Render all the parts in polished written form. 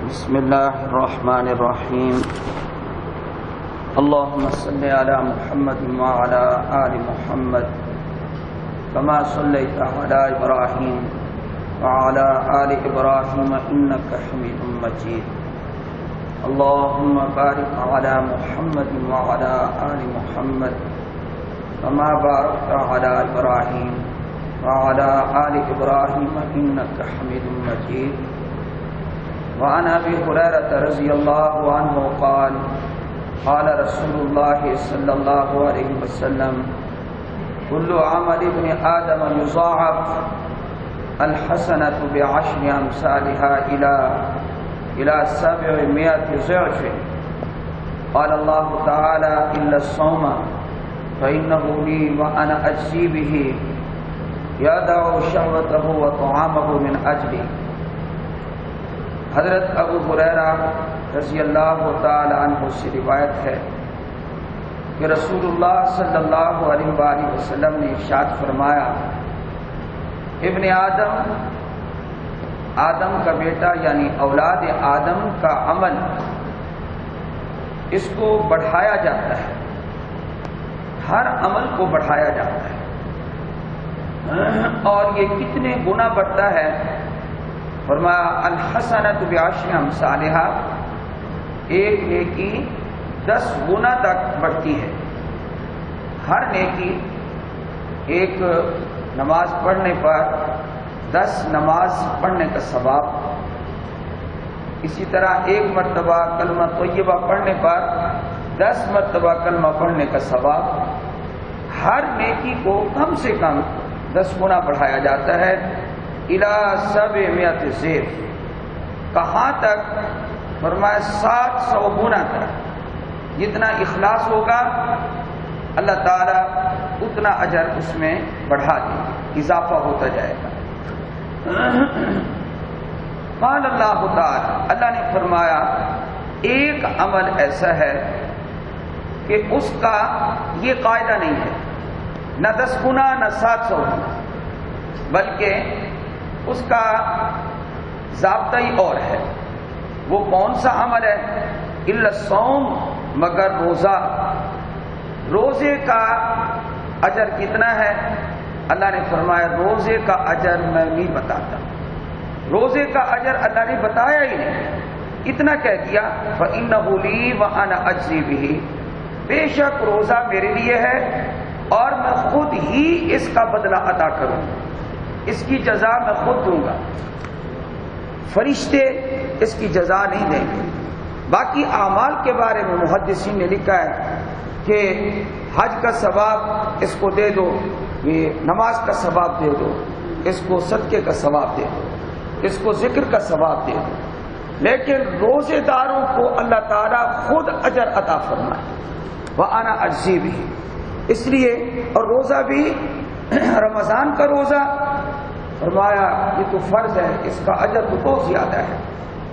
بسم الله الرحمن الرحيم. اللهم صل على محمد وعلى آل محمد كما صليت على إبراهيم وعلى آل إبراهيم إنك حميد مجيد. اللهم بارك على محمد وعلى آل محمد كما باركت على إبراهيم وعلى آل إبراهيم إنك حميد مجيد. وعن أبي هريرة رضي الله عنه قال قال رسول الله صلى الله عليه وسلم كل عمل ابن آدم يضاعف الحسنة بعشر أمثالها إلى 700 ضعف. قال الله تعالى إلا الصوم فإنه لي وأنا أجزي به يدع شهوته وطعامه من أجلي. حضرت ابو ہریرہ رضی اللہ تعالی عنہ سے روایت ہے کہ رسول اللہ صلی اللہ علیہ وآلہ وسلم نے ارشاد فرمایا، ابن آدم کا بیٹا یعنی اولاد آدم کا عمل اس کو بڑھایا جاتا ہے، ہر عمل کو بڑھایا جاتا ہے، اور یہ کتنے گنا بڑھتا ہے؟ فرمایا الحسنۃ بعشر امثالھا، ایک نیکی 10 گنا تک بڑھتی ہے. ہر نیکی ایک نماز پڑھنے پر 10 نماز پڑھنے کا ثواب، اسی طرح ایک مرتبہ کلمہ طیبہ پڑھنے پر 10 مرتبہ کلمہ پڑھنے کا ثواب. ہر نیکی کو کم سے کم 10 گنا بڑھایا جاتا ہے. الی 700 ضعف، کہاں تک؟ فرمایا 700 گنا تک. جتنا اخلاص ہوگا اللہ تعالیٰ اتنا اجر اس میں بڑھا دے گا، اضافہ ہوتا جائے گا. قال اللہ تعالی، اللہ نے فرمایا ایک عمل ایسا ہے کہ اس کا یہ قاعدہ نہیں ہے، نہ 10 گنا نہ 700 گنا، بلکہ اس کا ضابطہ ہی اور ہے. وہ کون سا عمل ہے؟ الا الصوم، مگر روزہ. روزے کا اجر کتنا ہے؟ اللہ نے فرمایا روزے کا اجر میں نہیں بتاتا. روزے کا اجر اللہ نے بتایا ہی نہیں، اتنا کہہ دیا فإنہ لی وأنا أجزی بہ، بے شک روزہ میرے لیے ہے اور میں خود ہی اس کا بدلہ ادا کروں گا، اس کی جزا میں خود دوں گا، فرشتے اس کی جزا نہیں دیں گے. باقی اعمال کے بارے میں محدثین نے لکھا ہے کہ حج کا ثواب اس کو دے دو، یہ نماز کا ثواب دے دو، اس کو صدقے کا ثواب دے دو، اس کو ذکر کا ثواب دے دو، لیکن روزے داروں کو اللہ تعالیٰ خود اجر عطا فرمائے. وَأَنَا أَجْزِي بِهِ، اس لیے اور روزہ بھی رمضان کا روزہ فرمایا یہ تو فرض ہے، اس کا اجر تو بہت زیادہ ہے.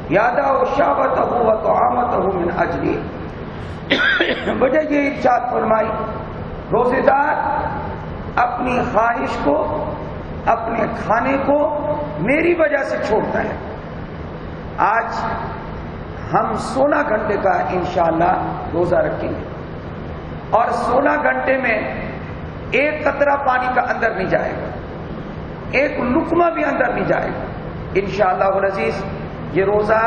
یادہ شہوتہ وطعامتہ من اجلی، وجہ یہ ارشاد فرمائی روزے دار اپنی خواہش کو، اپنے کھانے کو میری وجہ سے چھوڑتا ہے. آج ہم 16 گھنٹے کا انشاءاللہ روزہ رکھیں گے، اور 16 گھنٹے میں ایک قطرہ پانی کا اندر نہیں جائے گا، ایک لقمہ بھی اندر نہیں جائے گا انشاءاللہ العزیز. یہ روزہ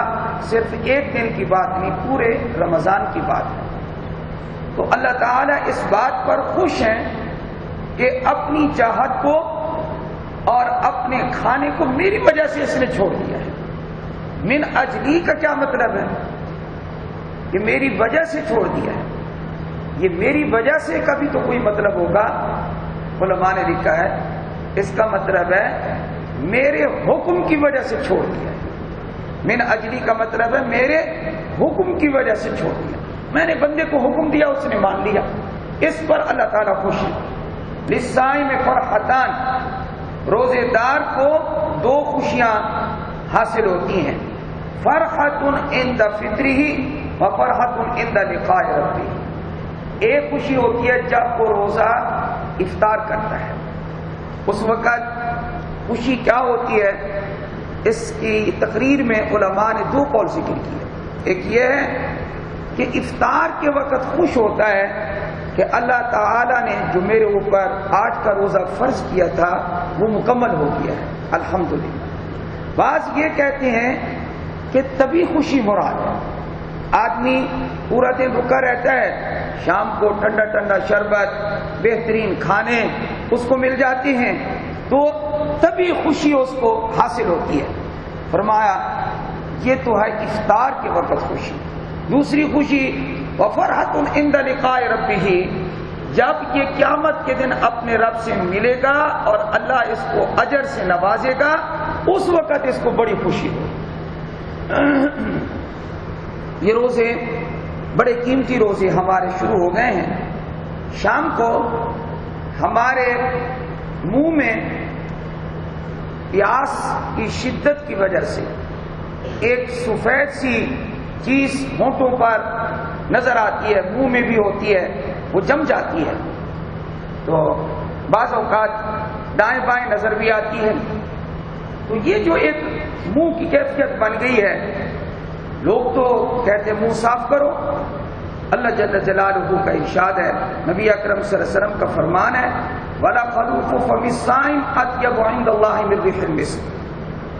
صرف ایک دن کی بات نہیں، پورے رمضان کی بات ہے. تو اللہ تعالیٰ اس بات پر خوش ہیں کہ اپنی چاہت کو اور اپنے کھانے کو میری وجہ سے اس نے چھوڑ دیا ہے. من اجلی کا کیا مطلب ہے؟ کہ میری وجہ سے چھوڑ دیا ہے. یہ میری وجہ سے کبھی تو کوئی مطلب ہوگا، علماء نے لکھا ہے اس کا مطلب ہے میرے حکم کی وجہ سے چھوڑ دیا. من اجلی کا مطلب ہے میرے حکم کی وجہ سے چھوڑ دیا. میں نے بندے کو حکم دیا، اس نے مان لیا، اس پر اللہ تعالیٰ خوش ہے. للصائم فرحتان، روزے دار کو 2 خوشیاں حاصل ہوتی ہیں، فرحۃ عند فطرہ وفرحۃ عند لقاء ربہ. ایک خوشی ہوتی ہے جب وہ روزہ افطار کرتا ہے، اس وقت خوشی کیا ہوتی ہے اس کی تقریر میں علماء نے دو قول ذکر کیے. ایک یہ ہے کہ افطار کے وقت خوش ہوتا ہے کہ اللہ تعالیٰ نے جو میرے اوپر آج کا روزہ فرض کیا تھا وہ مکمل ہو گیا ہے الحمدللہ. بعض یہ کہتے ہیں کہ تبھی خوشی مراد ہے. آدمی پورا دن رکا رہتا ہے, شام کو ٹھنڈا ٹھنڈا شربت بہترین کھانے اس کو مل جاتے ہیں تو تبھی خوشی اس کو حاصل ہوتی ہے. فرمایا یہ تو ہے افطار کے وقت خوشی. دوسری خوشی وفرحۃ عند لقاء ربہ, جب یہ قیامت کے دن اپنے رب سے ملے گا اور اللہ اس کو اجر سے نوازے گا, اس وقت اس کو بڑی خوشی ہو. یہ روزے بڑے قیمتی روزے ہمارے شروع ہو گئے ہیں. شام کو ہمارے منہ میں پیاس کی شدت کی وجہ سے ایک سفید سی چیز ہونٹوں پر نظر آتی ہے, منہ میں بھی ہوتی ہے, وہ جم جاتی ہے. تو بعض اوقات دائیں بائیں نظر بھی آتی ہے. تو یہ جو ایک منہ کی کیفیت بن گئی ہے, لوگ تو کہتے منہ صاف کرو. اللہ جل جلالہ کا ارشاد ہے, نبی اکرم صلی اللہ علیہ وسلم کا فرمان ہے وَلَا خَلُوفُ فَمِ الصَّائِمِ أَطْيَبُ عِندَ اللَّهِ مِن رِيحِ الْمِسْكِ.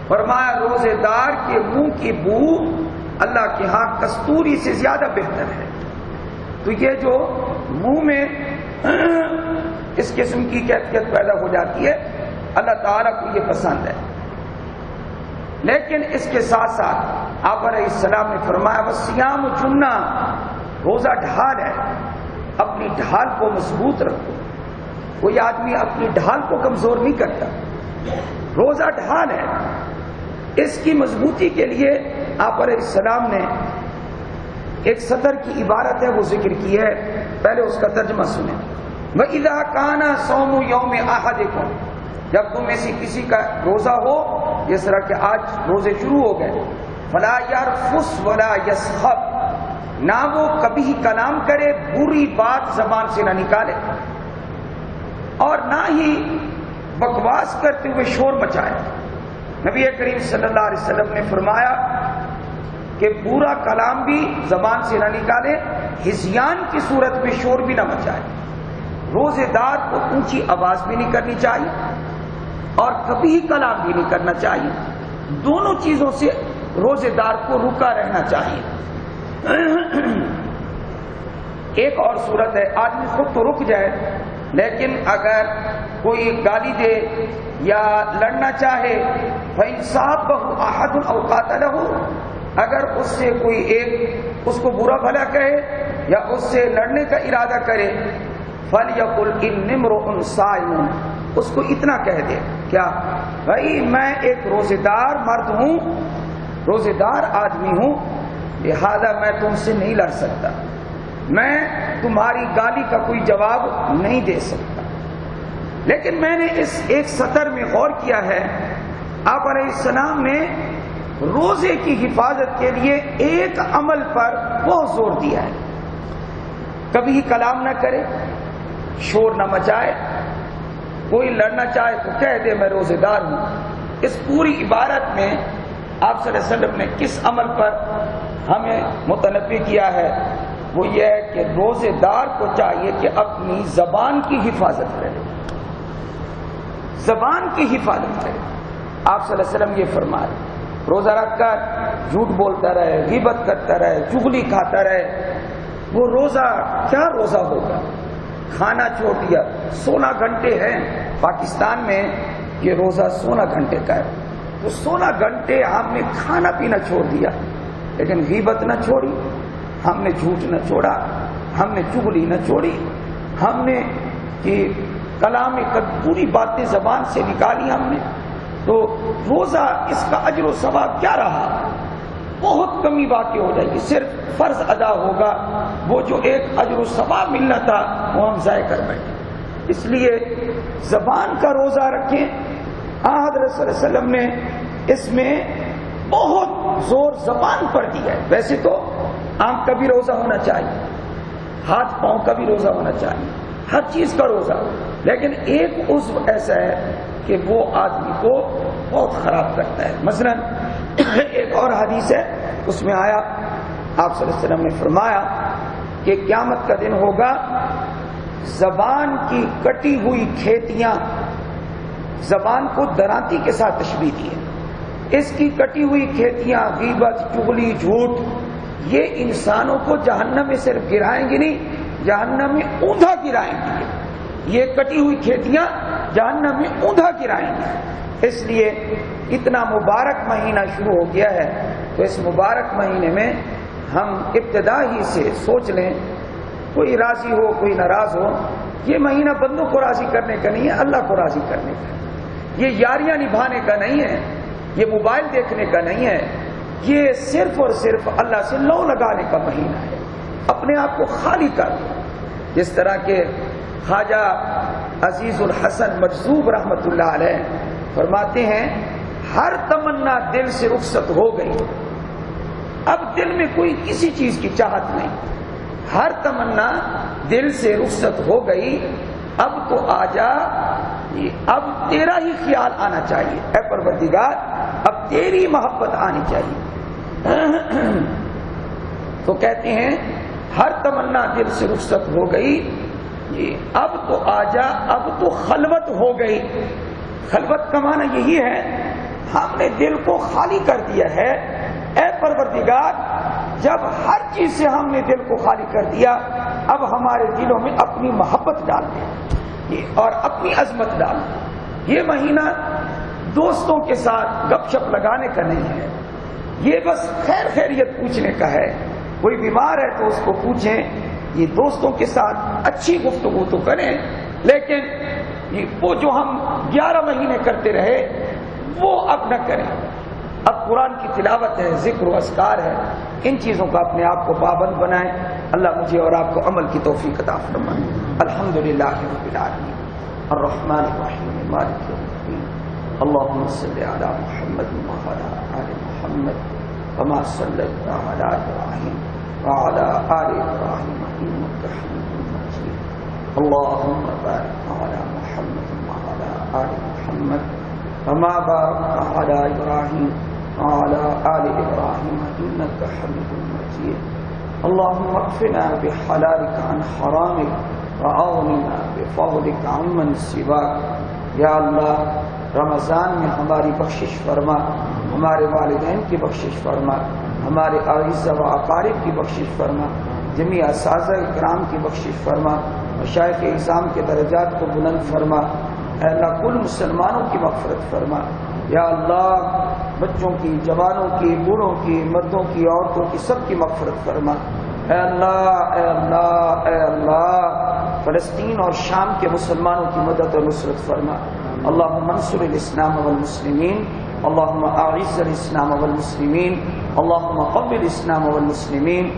فرمایا روزے دار کے منہ کی بو اللہ کے ہاں کستوری سے زیادہ بہتر ہے. تو یہ جو منہ میں اس قسم کی کیفیت پیدا ہو جاتی ہے, اللہ تعالیٰ کو یہ پسند ہے. لیکن اس کے ساتھ ساتھ آپ علیہ السلام نے فرمایا وَالصِّيَامُ جُنَّةٌ, روزہ ڈھال ہے, اپنی ڈھال کو مضبوط رکھو. کوئی آدمی اپنی ڈھال کو کمزور نہیں کرتا, روزہ ڈھال ہے. اس کی مضبوطی کے لیے آپ علیہ السلام نے ایک سطر کی عبارت ہے وہ ذکر کی ہے, پہلے اس کا ترجمہ سنیں. وَإِذَا كَانَ صَوْمُ يَوْمِ أَحَدِكُمْ, جب تم میں سے کسی کا روزہ ہو, جس طرح کہ آج روزے شروع ہو گئے, فَلَا يَرْفُسْ وَلَا يَسْخَبْ, نہ وہ کبھی کلام کرے, بری بات زبان سے نہ نکالے, اور نہ ہی بکواس کرتے ہوئے شور مچائے. نبی کریم صلی اللہ علیہ وسلم نے فرمایا کہ برا کلام بھی زبان سے نہ نکالے, ہذیان کی صورت میں شور بھی نہ مچائے. روزے دار کو اونچی آواز بھی نہیں کرنی چاہیے اور کبھی کلام بھی نہیں کرنا چاہیے. دونوں چیزوں سے روزے دار کو رکا رہنا چاہیے. ایک اور صورت ہے, آدمی خود تو رک جائے, لیکن اگر کوئی گالی دے یا لڑنا چاہے, فَإِنْصَابَهُ أَحَدٌ أَوْ قَاتَلَهُ, اگر اس سے کوئی ایک اس کو برا بھلا کہے یا اس سے لڑنے کا ارادہ کرے, فَلْيَقُلْ إِنِّي امْرُؤٌ صَائِمٌ, اس کو اتنا کہہ دے کیا بھائی میں ایک روزے دار مرد ہوں, روزے دار آدمی ہوں, لہذا میں تم سے نہیں لڑ سکتا, میں تمہاری گالی کا کوئی جواب نہیں دے سکتا. لیکن میں نے اس ایک سطر میں غور کیا ہے, آپ علیہ السلام نے روزے کی حفاظت کے لیے ایک عمل پر بہت زور دیا ہے. کبھی کلام نہ کرے, شور نہ مچائے, کوئی لڑنا چاہے تو کہہ دے میں روزے دار ہوں. اس پوری عبارت میں آپ صلی اللہ علیہ وسلم نے کس عمل پر ہمیں متنبہ کیا ہے, وہ یہ ہے کہ روزے دار کو چاہیے کہ اپنی زبان کی حفاظت کرے, زبان کی حفاظت کرے. آپ صلی اللہ علیہ وسلم یہ فرمائے روزہ رکھ کر جھوٹ بولتا رہے, غیبت کرتا رہے, چغلی کھاتا رہے, وہ روزہ کیا روزہ ہوگا. کھانا چھوڑ دیا, 16 گھنٹے ہیں پاکستان میں, یہ روزہ 16 گھنٹے کا ہے, تو 16 گھنٹے ہم نے کھانا پینا چھوڑ دیا, لیکن غیبت نہ چھوڑی, ہم نے جھوٹ نہ چھوڑا, ہم نے چغلی نہ چھوڑی, ہم نے کہ کلام پوری باتیں زبان سے نکالی ہم نے. تو روزہ اس کا اجر و ثواب کیا رہا, بہت کمی باتیں ہو جائے گی, صرف فرض ادا ہوگا, وہ جو ایک اجر و ثواب ملنا تھا وہ ہم ضائع کر بیٹھے. اس لیے زبان کا روزہ رکھیں. حضرت صلی اللہ علیہ وسلم نے اس میں بہت زور زبان پر دیا ہے. ویسے تو آنکھ کا بھی روزہ ہونا چاہیے, ہاتھ پاؤں کا بھی روزہ ہونا چاہیے, ہر چیز کا روزہ, لیکن ایک عضو ایسا ہے کہ وہ آدمی کو بہت خراب کرتا ہے. مثلا ایک اور حدیث ہے، اس میں آیا آپ صلی اللہ علیہ وسلم نے فرمایا کہ قیامت کا دن ہوگا، زبان کی کٹی ہوئی کھیتیاں، زبان کو درانتی کے ساتھ تشبیہ دی ہے، اس کی کٹی ہوئی کھیتیاں، غیبت، چغلی، جھوٹ، یہ انسانوں کو جہنم میں صرف گرائیں گی نہیں، جہنم میں اوندھا گرائیں گی. یہ کٹی ہوئی کھیتیاں جہنم میں اوندھا گرائیں گی. اس لیے اتنا مبارک مہینہ شروع ہو گیا ہے، تو اس مبارک مہینے میں ہم ابتدا ہی سے سوچ لیں، کوئی راضی ہو کوئی ناراض ہو، یہ مہینہ بندوں کو راضی کرنے کا نہیں ہے، اللہ کو راضی کرنے کا. یہ یاریاں نبھانے کا نہیں ہے، یہ موبائل دیکھنے کا نہیں ہے، یہ صرف اور صرف اللہ سے لو لگانے کا مہینہ ہے. اپنے آپ کو خالی کر دو. جس طرح کہ خواجہ عزیز الحسن مجذوب رحمت اللہ علیہ فرماتے ہیں، ہر تمنا دل سے رخصت ہو گئی، اب دل میں کوئی کسی چیز کی چاہت نہیں. ہر تمنا دل سے رخصت ہو گئی، اب تو آ جا، اب تیرا ہی خیال آنا چاہیے، اے پروردگار اب تیری محبت آنی چاہیے. تو کہتے ہیں ہر تمنا دل سے رخصت ہو گئی، اب تو آ جا، اب تو خلوت ہو گئی. خلوت کا معنی یہی ہے، ہم نے دل کو خالی کر دیا ہے. اے پروردگار جب ہر چیز سے ہم نے دل کو خالی کر دیا، اب ہمارے دلوں میں اپنی محبت ڈال دیں اور اپنی عظمت ڈال دیں. یہ مہینہ دوستوں کے ساتھ گپ شپ لگانے کا نہیں ہے، یہ بس خیر خیریت پوچھنے کا ہے. کوئی بیمار ہے تو اس کو پوچھیں، یہ دوستوں کے ساتھ اچھی گفتگو تو کریں، لیکن وہ جو ہم 11 مہینے کرتے رہے وہ اب نہ کریں. اب قرآن کی تلاوت ہے، ذکر و اذکار ہے، ان چیزوں کا اپنے آپ کو پابند بنائیں. اللہ مجھے اور آپ کو عمل کی توفیق عطا فرمائے. الحمدللہ رب العالمین الرحمن الرحیم مالک یوم الدین. اللهم صل علی محمد وعلی آل محمد كما صليت على إبراهيم وعلى آل إبراهيم إنك حميد مجيد. اللهم بارك على محمد وعلى آل محمد كما باركت على إبراهيم وعلى آل إبراهيم إنك حميد مجيد. اللهم اكفنا بحلالك عن حرامك وأغننا بفضلك عمن سواك. یا اللہ رمضان میں ہماری بخشش فرما، ہمارے والدین کی بخشش فرما، ہمارے اعزاء و اقارب کی بخشش فرما، جمیع اساتذہ کرام کی بخشش فرما، مشائخ اعظام کے درجات کو بلند فرما. اے اللہ کل مسلمانوں کی مغفرت فرما. یا اللہ بچوں کی، جوانوں کی، بوڑھوں کی، مردوں کی، عورتوں کی، سب کی مغفرت فرما. اے اللہ اے اللہ اے اللہ فلسطین اور شام کے مسلمانوں کی مدد و نصرت فرما. اللهم انصر الاسلام والمسلمین، اللهم اعز الاسلام والمسلمین، اللهم قوِ الاسلام والمسلمین،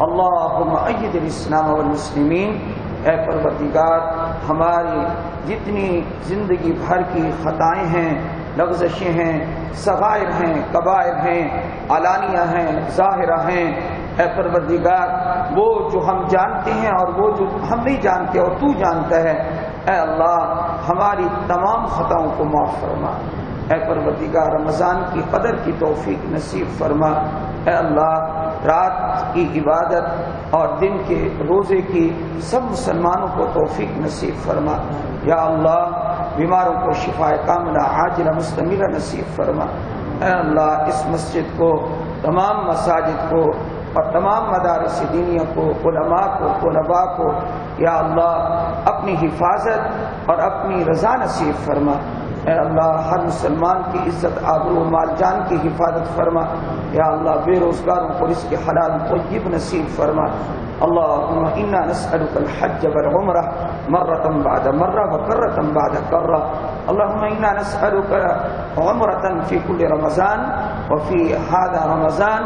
اللهم اید الاسلام والمسلمین. اے پروردگار ہماری جتنی زندگی بھر کی خطائیں ہیں، لغزشیں ہیں، صغائر ہیں، کبائر ہیں، علانیہ ہیں، ظاہرہ ہیں، اے پروردگار وہ جو ہم جانتے ہیں اور وہ جو ہم نہیں جانتے اور تو جانتا ہے، اے اللہ ہماری تمام خطاؤں کو معاف فرما. اے پروردگار رمضان کی قدر کی توفیق نصیب فرما. اے اللہ رات کی عبادت اور دن کے روزے کی سب مسلمانوں کو توفیق نصیب فرما. یا اللہ بیماروں کو شفاء کاملہ عاجلہ مستمرہ نصیب فرما. اے اللہ اس مسجد کو، تمام مساجد کو اور تمام مدارس دینیہ کو، علماء کو، طلباء کو یا اللہ اپنی حفاظت اور اپنی رضا نصیب فرما. اے اللہ ہر مسلمان کی عزت آبرو و مال جان کی حفاظت فرما. یا اللہ بے روزگاروں کو رزق حلال طیب نصیب فرما. اللهم انا نسألك الحج والعمرة مرة بعد مرة وكرة بعد كرة. اللهم انا نسألك عمرة في كل رمضان وفي هذا رمضان.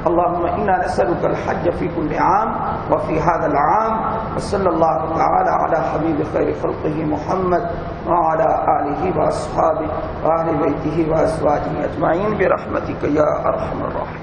اللهم انا نسألك الحج في كل عام وفي هذا العام. وصلى الله تعالى على حبيب خير خلقه محمد وعلى آله وأصحابه وأهل بيته وأزواجه أجمعين برحمتك يا أرحم الراحمين.